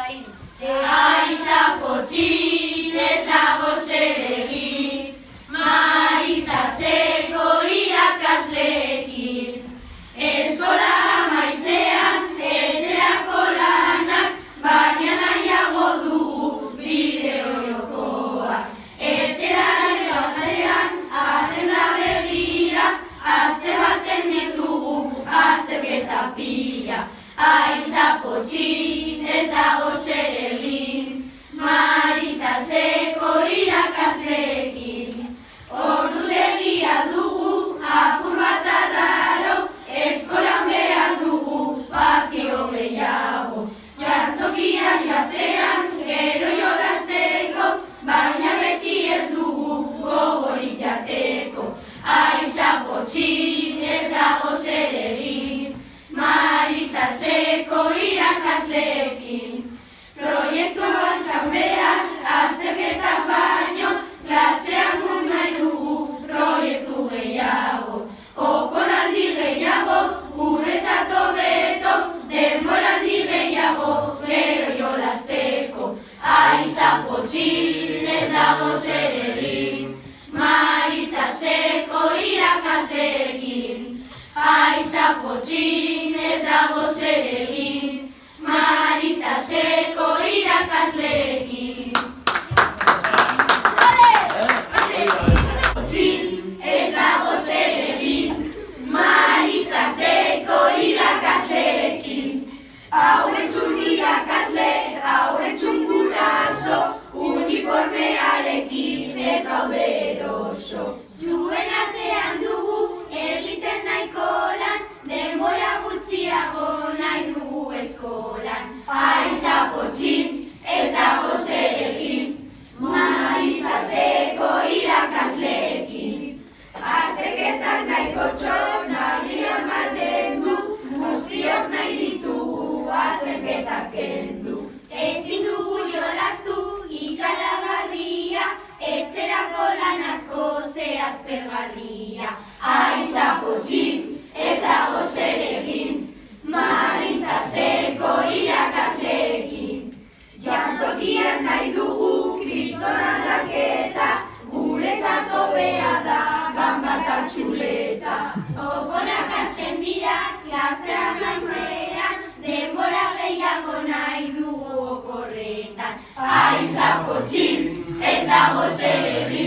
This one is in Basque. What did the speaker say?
zain. Aiza potxin ez dago zer egin, Maristaseko irakasleekin. Eskola amaitzean etxerako lanak, baina nahiago dugu bideo-jokoa. Etxeraren gauzean agenda begira, aste baten ditugu azterketa pila. Aiza potxin ez dago zer egin, Maristaseko irakasleekin. Ordutegia dugu apur bat arraro, eskolan behar dugu patio gehiago. Jantokian jatean gero jolasteko, baina beti ez dugu gogorik jateko. Aiza potxin ez dago zer egin, Maristaseko irakasleekin. Proiektua zan behar, azterketak baino, klasean guk nahi dugu proiektu gehiago. Oporaldi gehiago, guretzat hobeto, denboraldi gehiago, gero jolasteko. Aiza potxin ez dago zer egin, Maristaseko irakasleekin. Aiza potxin ez dago zer egin, Maristaseko irakasleekin. Potxin ez dago zer egin, Maristaseko irakasleekin. Hau entzun irakasle, hau entzun guraso, uniformearekin ez gaude eroso. Zuen artean dugu egiten nahiko lan, denbora gutxiago nahi dugu eskolan. Aiza potxin ez dago zer egin, Maristaseko irakasleekin. Azterketak nahiko txonagia ematen du, guztiok nahi ditugu azterketak kendu. Ezin dugu jolastu ikaragarria, etxerako lan asko ze aspergarria. Aiza potxin ez dago zer egin, Maristaseko irakasleekin. Jantokian nahi dugu kriston aldaketa, guretzat hobea da gamba eta txuleta. Oporak hasten dira klasean gaintzean, denbora gehiago nahi dugu oporretan. Aiza potxin ez dago zer egin,